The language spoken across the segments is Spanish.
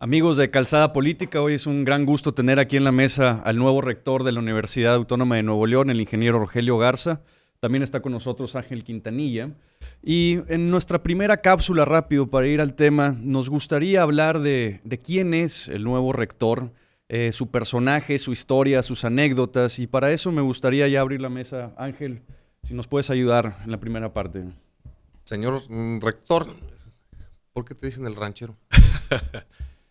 Amigos de Calzada Política, hoy es un gran gusto tener aquí en la mesa al nuevo rector de la Universidad Autónoma de Nuevo León, el ingeniero Rogelio Garza. También está con nosotros Ángel Quintanilla. Y en nuestra primera cápsula, rápido, para ir al tema, nos gustaría hablar de quién es el nuevo rector, su personaje, su historia, sus anécdotas. Y para eso me gustaría ya abrir la mesa. Ángel, si nos puedes ayudar en la primera parte. Señor rector, ¿por qué te dicen el ranchero?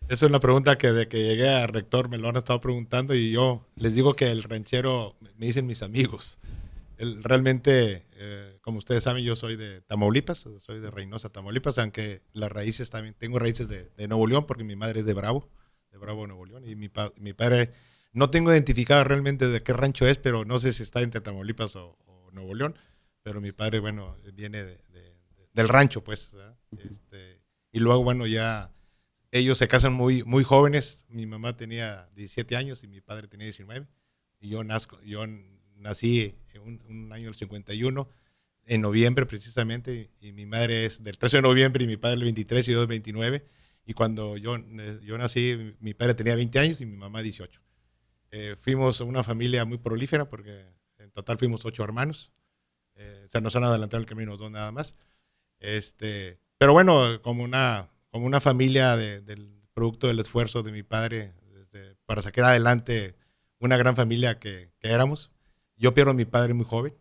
Esa es una pregunta que de que llegué a rector me lo han estado preguntando y yo les digo que el ranchero me dicen mis amigos. Realmente, como ustedes saben, yo soy de Tamaulipas, soy de Reynosa, Tamaulipas, aunque las raíces también, tengo raíces de Nuevo León porque mi madre es de Bravo, Nuevo León, y mi padre, no tengo identificado realmente de qué rancho es, pero no sé si está entre Tamaulipas o Nuevo León, pero mi padre, bueno, viene del rancho, pues, ¿verdad? Y luego, bueno, ya ellos se casan muy jóvenes. Mi mamá tenía 17 años y mi padre tenía 19. Y yo nací en un año del 51, en noviembre precisamente. Y mi madre es del 13 de noviembre y mi padre el 23 y yo el 29. Y cuando yo nací, mi padre tenía 20 años y mi mamá 18. Fuimos una familia muy prolífera porque en total fuimos 8 hermanos. O sea, nos han adelantado el camino 2 nada más. Pero bueno, como una familia del producto del esfuerzo de mi padre para sacar adelante una gran familia que éramos. Yo pierdo a mi padre muy joven,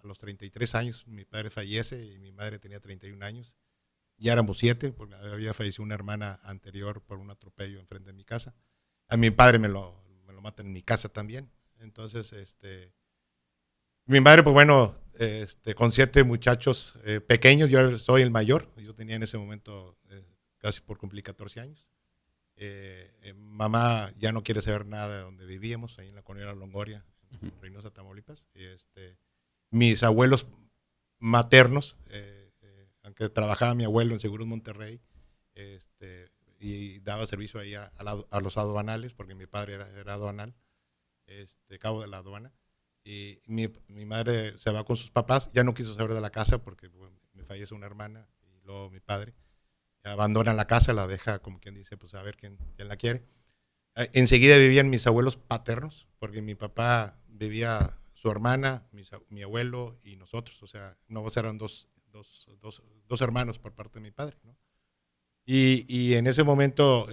a los 33 años, mi padre fallece y mi madre tenía 31 años. Ya éramos 7, porque había fallecido una hermana anterior por un atropello enfrente de mi casa. A mi padre me lo matan en mi casa también. Entonces, mi madre, pues bueno, con 7 muchachos pequeños, yo soy el mayor, yo tenía en ese momento casi por cumplir 14 años. Mamá ya no quiere saber nada de donde vivíamos, ahí en la colonia Longoria, en Reynosa, Tamaulipas. Mis abuelos maternos, aunque trabajaba mi abuelo en Seguros Monterrey, y daba servicio ahí a los aduanales, porque mi padre era aduanal, cabo de la aduana. Y mi madre se va con sus papás, ya no quiso saber de la casa porque bueno, me fallece una hermana y luego mi padre. Abandona la casa, la deja como quien dice, pues a ver quién la quiere. Enseguida vivían mis abuelos paternos, porque mi papá vivía su hermana, mi abuelo y nosotros, o sea, no eran dos hermanos por parte de mi padre, ¿no? Y en ese momento,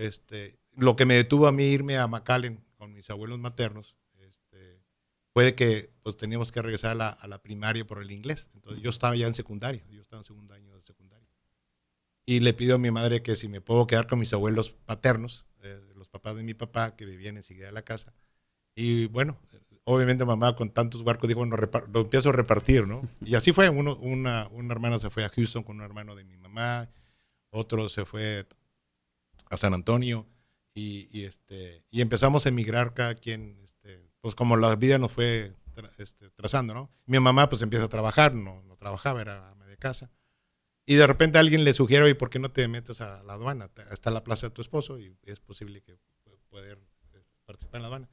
lo que me detuvo a mí irme a McAllen con mis abuelos maternos, fue que pues teníamos que regresar a la primaria por el inglés. Entonces yo estaba ya en secundaria, yo estaba en segundo año de secundaria. Y le pido a mi madre que si me puedo quedar con mis abuelos paternos, los papás de mi papá, que vivían enseguida de la casa. Y bueno, obviamente mamá con tantos barcos dijo, bueno, lo empiezo a repartir, ¿no? Y así fue, una hermana se fue a Houston con un hermano de mi mamá, otro se fue a San Antonio, y empezamos a emigrar cada quien, pues como la vida nos fue trazando, ¿no? Mi mamá pues empieza a trabajar, no trabajaba, era ama de casa. Y de repente alguien le sugiere, ¿y por qué no te metes a la aduana? Está la plaza de tu esposo y es posible que pueda participar en la aduana.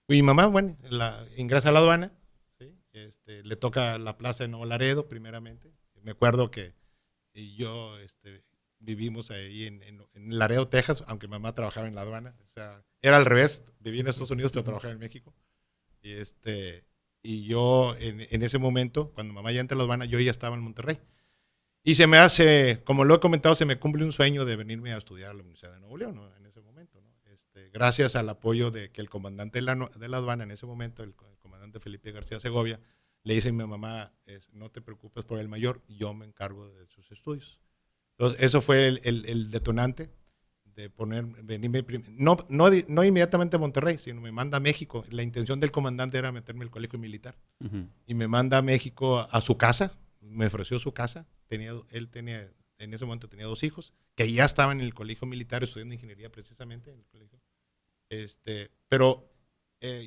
Y mi mamá, bueno, ingresa a la aduana, ¿sí? Le toca la plaza en Nuevo Laredo, primeramente. Me acuerdo que yo vivimos ahí en Laredo, Texas, aunque mamá trabajaba en la aduana. O sea, era al revés, vivía en Estados Unidos, pero trabajaba en México. Y, y yo, en ese momento, cuando mamá ya entra a la aduana, yo ya estaba en Monterrey. Y se me hace, como lo he comentado, se me cumple un sueño de venirme a estudiar a la Universidad de Nuevo León, ¿no? En ese momento, ¿no? Gracias al apoyo de que el comandante de la aduana en ese momento, el comandante Felipe García Segovia, le dice a mi mamá, no te preocupes por el mayor, yo me encargo de sus estudios. Entonces, eso fue el detonante de venirme, no inmediatamente a Monterrey, sino me manda a México. La intención del comandante era meterme al colegio militar. Y me manda a México a su casa, me ofreció su casa. Él tenía, en ese momento tenía 2 hijos, que ya estaban en el colegio militar estudiando ingeniería precisamente en el colegio. Pero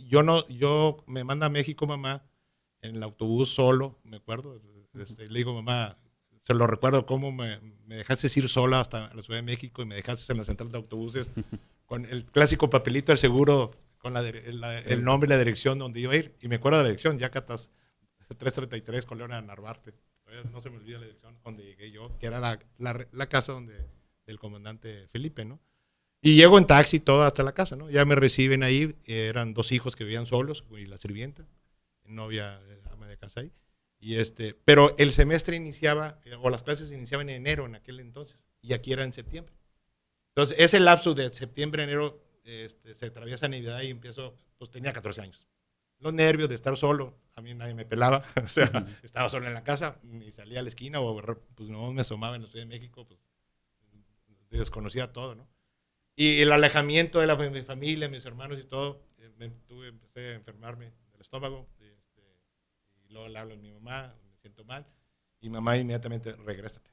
yo me manda a México mamá en el autobús solo, me acuerdo. Le digo, mamá, se lo recuerdo cómo me dejaste ir sola hasta la Ciudad de México y me dejaste en la central de autobuses con el clásico papelito del seguro, con el nombre y la dirección donde iba a ir. Y me acuerdo de la dirección, Yacatas 333, Colonia Narvarte. No se me olvida la dirección donde llegué yo, que era la casa del comandante Felipe, ¿no? Y llego en taxi todo hasta la casa, ¿no? Ya me reciben ahí, eran 2 hijos que vivían solos y la sirvienta, novia, ama de casa ahí. Pero el semestre iniciaba, o las clases iniciaban en enero en aquel entonces, y aquí era en septiembre. Entonces, ese lapso de septiembre a enero se atraviesa Navidad y empiezo, pues tenía 14 años. Los nervios de estar solo, a mí nadie me pelaba, o sea, estaba solo en la casa, ni salía a la esquina, o pues no me asomaba en la Ciudad de México, pues desconocía todo, ¿no? Y el alejamiento de mi familia, mis hermanos y todo, empecé a enfermarme del estómago, y luego le hablo a mi mamá, me siento mal, y mamá inmediatamente, regrésate.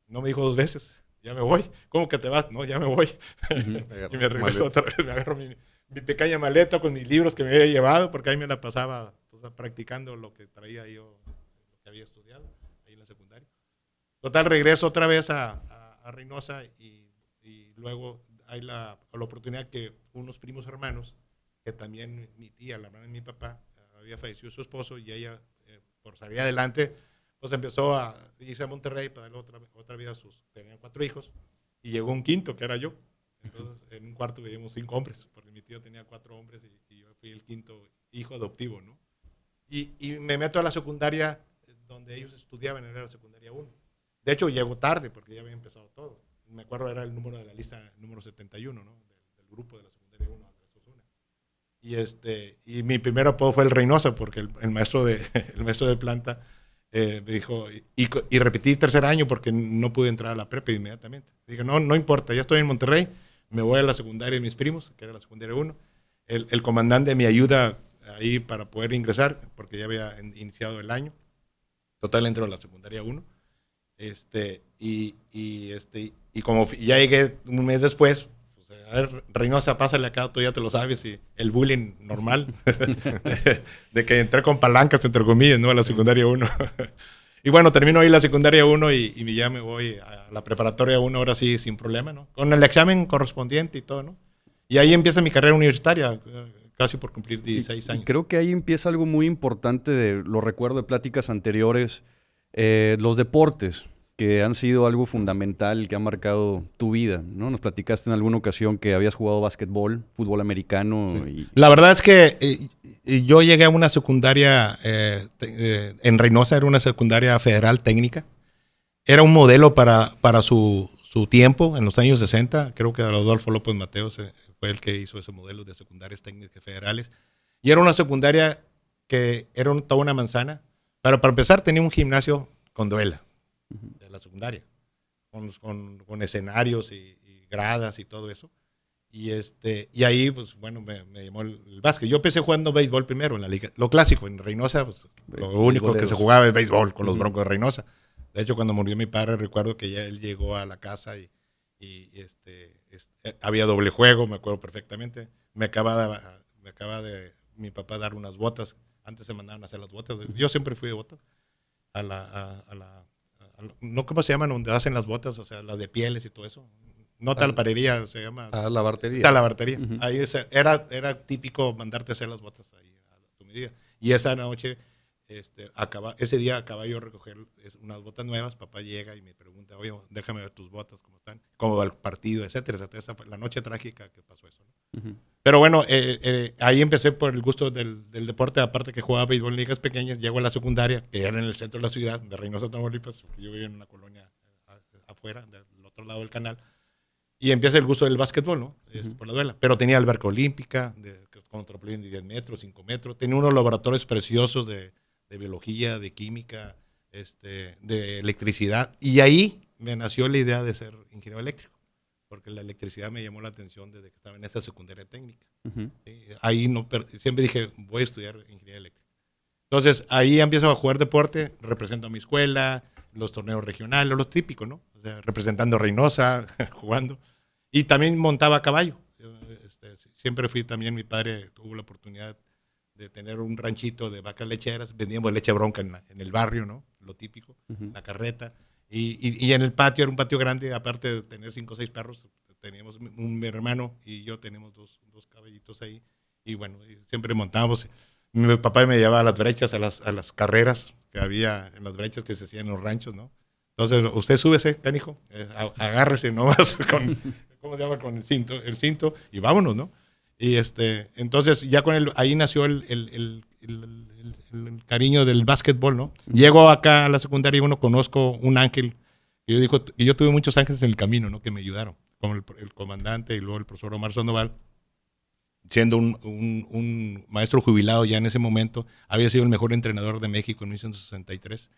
No me dijo 2 veces, ya me voy. ¿Cómo que te vas? No, ya me voy. Y me regreso otra vez, me agarro mi pequeña maleta con mis libros que me había llevado, porque ahí me la pasaba pues, practicando lo que traía yo, lo que había estudiado ahí en la secundaria. Total, regreso otra vez a Reynosa y luego hay la oportunidad que unos primos hermanos, que también mi tía, la hermana de mi papá, había fallecido su esposo y ella, por salir adelante, pues empezó a irse a Monterrey para darle otra vida a tenían 4 hijos y llegó un quinto, que era yo. Entonces, en un cuarto vivíamos 5 hombres, porque mi tío tenía 4 hombres y yo fui el quinto hijo adoptivo, ¿no? Y me meto a la secundaria donde ellos estudiaban, era la secundaria 1. De hecho, llego tarde porque ya había empezado todo. Me acuerdo, era el número de la lista, el número 71, ¿no? Del grupo de la secundaria 1 Andrés Osuna. Y mi primer apodo fue el Reynosa, porque el maestro de planta me dijo, y repetí 3er año porque no pude entrar a la prepa inmediatamente. Dije, no importa, ya estoy en Monterrey, me voy a la secundaria de mis primos, que era la secundaria 1. El comandante me ayuda ahí para poder ingresar, porque ya había iniciado el año. Total, entro a la secundaria 1. Y como ya llegué un mes después, pues, a ver, Reynosa, pásale acá, tú ya te lo sabes, y el bullying normal, de que entré con palancas, entre comillas, ¿no? A la secundaria 1. Y bueno, termino ahí la secundaria 1 y ya me voy a la preparatoria 1, ahora sí, sin problema, ¿no? Con el examen correspondiente y todo, ¿no? Y ahí empieza mi carrera universitaria, casi por cumplir 16 años. Y creo que ahí empieza algo muy importante, lo recuerdo de pláticas anteriores, los deportes, que han sido algo fundamental, que ha marcado tu vida, ¿no? Nos platicaste en alguna ocasión que habías jugado básquetbol, fútbol americano. Sí. La verdad es que yo llegué a una secundaria, en Reynosa era una secundaria federal técnica. Era un modelo para su tiempo, en los años 60. Creo que Adolfo López Mateos fue el que hizo ese modelo de secundarias técnicas federales. Y era una secundaria que era toda una manzana. Pero para empezar tenía un gimnasio con duela. De la secundaria, con escenarios y gradas y todo eso. Y ahí, pues bueno, me llamó el básquet. Yo empecé jugando béisbol primero en la liga. Lo clásico, en Reynosa, pues, lo único que se jugaba es béisbol con los Broncos de Reynosa. De hecho, cuando murió mi padre, recuerdo que ya él llegó a la casa y había doble juego, me acuerdo perfectamente. Me acaba de mi papá dar unas botas. Antes se mandaban a hacer las botas. Yo siempre fui de botas. No, ¿cómo se llaman? Donde hacen las botas, o sea, las de pieles y todo eso. No talparería, se llama. Talabartería. Talabartería. Ahí era típico mandarte a hacer las botas ahí a tu medida. Y esa noche, ese día acababa yo de recoger unas botas nuevas. Papá llega y me pregunta, oye, déjame ver tus botas, cómo están, cómo va el partido, etcétera, etcétera. Esa fue la noche trágica que pasó eso, ¿no? Pero bueno, ahí empecé por el gusto del deporte, aparte que jugaba béisbol en ligas pequeñas, llego a la secundaria, que era en el centro de la ciudad, de Reynosa, Tamaulipas, yo vivía en una colonia afuera, del otro lado del canal, y empieza el gusto del básquetbol, ¿no? Por la duela. Pero tenía alberca olímpica, con trampolín de 10 metros, 5 metros, tenía unos laboratorios preciosos de biología, de química, de electricidad, y ahí me nació la idea de ser ingeniero eléctrico, porque la electricidad me llamó la atención desde que estaba en esa secundaria técnica. ¿Sí? Ahí siempre dije, voy a estudiar ingeniería eléctrica. Entonces, ahí empiezo a jugar deporte, represento a mi escuela, los torneos regionales, los típicos, ¿no? O sea, representando a Reynosa, jugando. Y también montaba a caballo. Siempre fui también, mi padre tuvo la oportunidad de tener un ranchito de vacas lecheras, vendíamos leche bronca en el barrio, ¿no? Lo típico, la carreta. Y en el patio, era un patio grande, aparte de tener 5 o 6 perros, teníamos mi hermano y yo tenemos dos caballitos ahí. Y bueno, siempre montábamos. Mi papá me llevaba a las brechas, a las carreras que había en las brechas que se hacían en los ranchos, ¿no? Entonces, usted súbese, canijo, agárrese nomás ¿cómo se llama? Con el cinto, y vámonos, ¿no? Y entonces ya ahí nació el cariño del básquetbol, ¿no? Llego acá a la secundaria y conozco un ángel, y yo tuve muchos ángeles en el camino, ¿no? Que me ayudaron, como el comandante y luego el profesor Omar Sandoval, siendo un maestro jubilado ya en ese momento, había sido el mejor entrenador de México en 1963,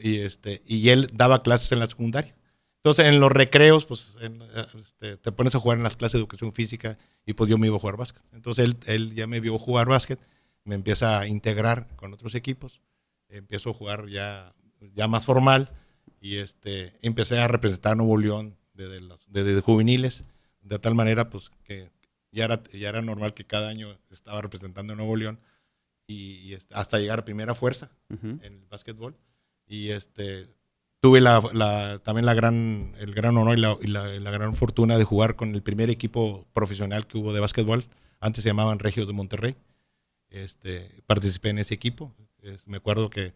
y él daba clases en la secundaria. Entonces, en los recreos, pues, te pones a jugar en las clases de educación física y pues yo me iba a jugar básquet. Entonces, él ya me vio jugar básquet, me empieza a integrar con otros equipos, empiezo a jugar ya más formal y empecé a representar a Nuevo León desde juveniles, de tal manera pues que ya era normal que cada año estaba representando a Nuevo León y hasta llegar a primera fuerza en el básquetbol. Y tuve también el gran honor y la gran fortuna de jugar con el primer equipo profesional que hubo de básquetbol. Antes se llamaban Regios de Monterrey. Participé en ese equipo. Me acuerdo que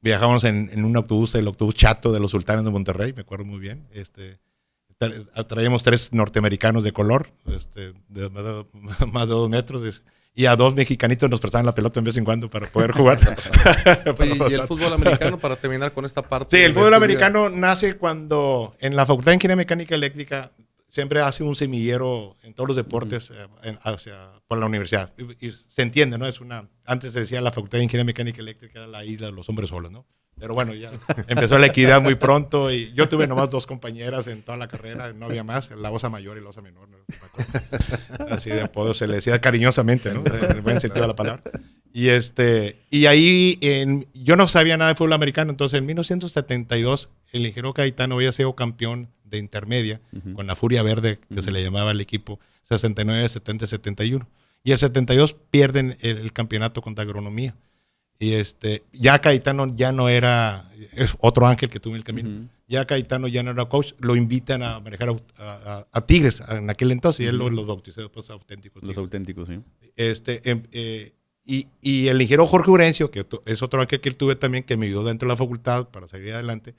viajábamos en un autobús, el autobús chato de los Sultanes de Monterrey, me acuerdo muy bien. Traíamos 3 norteamericanos de color, de más de 2 metros. Y a 2 mexicanitos nos prestaban la pelota en vez en cuando para poder jugar. Oye, ¿y el fútbol americano, para terminar con esta parte? Sí, el fútbol americano nace cuando en la Facultad de Ingeniería Mecánica Eléctrica siempre hace un semillero en todos los deportes por la universidad. Y se entiende, ¿no? Antes se decía la Facultad de Ingeniería Mecánica Eléctrica era la isla de los hombres solos, ¿no? Pero bueno, ya empezó la equidad muy pronto y yo tuve nomás 2 compañeras en toda la carrera, no había más, la osa mayor y la osa menor, ¿no? Así de apodo se le decía cariñosamente, ¿no? En el buen sentido de la palabra. Y ahí yo no sabía nada de fútbol americano, entonces en 1972 el ingeniero Cayetano había sido campeón de intermedia con la Furia Verde, que se le llamaba el equipo, 69, 70, 71. Y el 72 pierden el campeonato contra Agronomía. Y ya Cayetano ya no era, es otro ángel que tuve en el camino, ya Cayetano ya no era coach, lo invitan a manejar a Tigres en aquel entonces, y él los bautizó después auténticos. Los auténticos, sí. Y el ingeniero Jorge Urencio, que es otro ángel que tuve también, que me ayudó dentro de la facultad para salir adelante,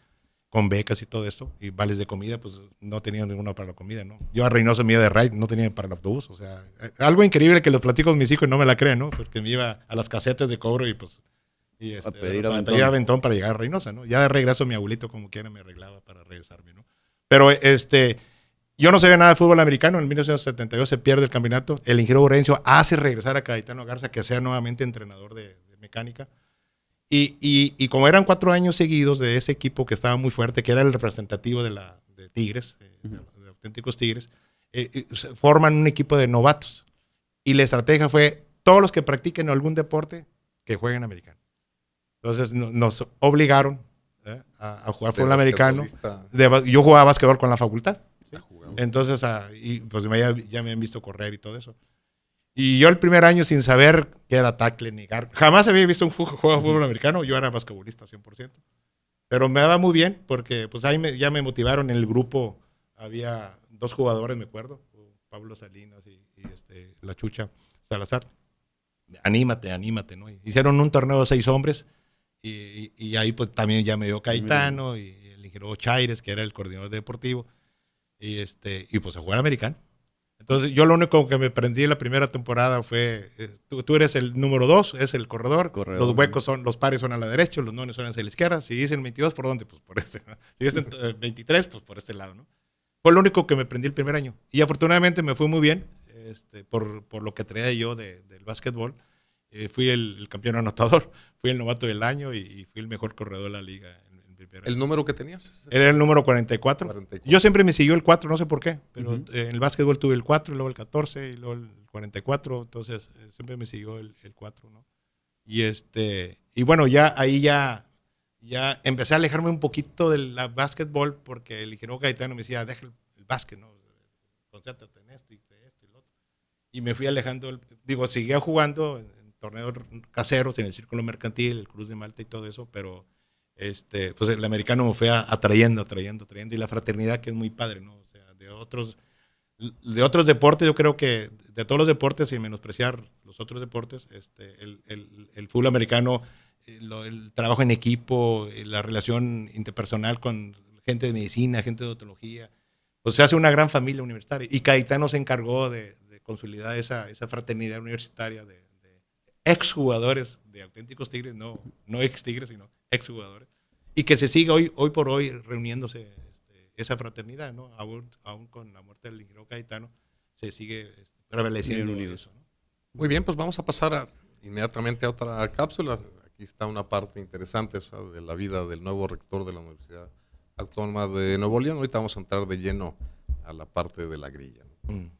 con becas y todo esto, y vales de comida, pues no tenía ninguna para la comida, ¿no? Yo a Reynosa me iba de ride, no tenía para el autobús, o sea, algo increíble que los platico con mis hijos y no me la creen, ¿no? Porque me iba a las casetas de cobro y pues a pedir aventón para llegar a Reynosa, ¿no? Ya de regreso mi abuelito como quiera me arreglaba para regresarme, ¿no? Pero yo no sabía nada de fútbol americano, en 1972 se pierde el campeonato, el ingeniero Urencio hace regresar a Cayetano Garza, que sea nuevamente entrenador de mecánica. Y como eran 4 años seguidos de ese equipo que estaba muy fuerte, que era el representativo de Tigres, de auténticos Tigres, forman un equipo de novatos. Y la estrategia fue, todos los que practiquen algún deporte, que jueguen americano. Entonces nos obligaron a jugar fútbol americano. Yo jugaba básquetbol con la facultad. ¿Sí? Entonces, y pues ya me han visto correr y todo eso. Y yo el primer año sin saber qué era tackle ni guard, jamás había visto un juego de fútbol americano, yo era basquetbolista 100%. Pero me daba muy bien porque pues ahí ya me motivaron en el grupo, había 2 jugadores, me acuerdo, Pablo Salinas y la Chucha Salazar. Anímate, ¿no? Hicieron un torneo de 6 hombres y ahí pues también ya me dio Cayetano y el ingeniero Chaires, que era el coordinador deportivo, y pues a jugar americano. Entonces, yo lo único que me aprendí en la primera temporada fue, tú eres el número 2, es el corredor, los huecos los pares son a la derecha, los nones son hacia la izquierda, si dicen 22, ¿por dónde? Pues por este, ¿no? Si dicen 23, pues por este lado, ¿no? Fue lo único que me aprendí el primer año. Y afortunadamente me fue muy bien, por lo que traía yo del básquetbol. Fui el campeón anotador, fui el novato del año y fui el mejor corredor de la liga. ¿El número que tenías? Era el número 44. Yo siempre me siguió el 4, no sé por qué, pero en el básquetbol tuve el 4, y luego el 14, y luego el 44, entonces siempre me siguió el 4, ¿no? Y bueno, ya ahí ya empecé a alejarme un poquito del básquetbol porque el ingeniero Cayetano me decía, deja el básquet, ¿no? Concéntrate en esto y lo otro. Y me fui alejando, seguía jugando en torneos caseros, en el Círculo Mercantil, el Cruz de Malta y todo eso, pero pues el americano me fue atrayendo, y la fraternidad, que es muy padre, ¿no? O sea, de otros deportes, yo creo que de todos los deportes, sin menospreciar los otros deportes, el fútbol americano el trabajo en equipo, la relación interpersonal con gente de medicina, gente de odontología. Pues se hace una gran familia universitaria. Y Cayetano se encargó de consolidar esa fraternidad universitaria de exjugadores de auténticos Tigres, no ex Tigres, sino exjugadores. Y que se sigue hoy por hoy reuniéndose esa fraternidad, ¿no? Aún con la muerte del ingeniero Cayetano, se sigue prevaleciendo eso, ¿no? Muy bien, pues vamos a pasar inmediatamente a otra cápsula. Aquí está una parte interesante, o sea, de la vida del nuevo rector de la Universidad Autónoma de Nuevo León. Ahorita vamos a entrar de lleno a la parte de la grilla, ¿no?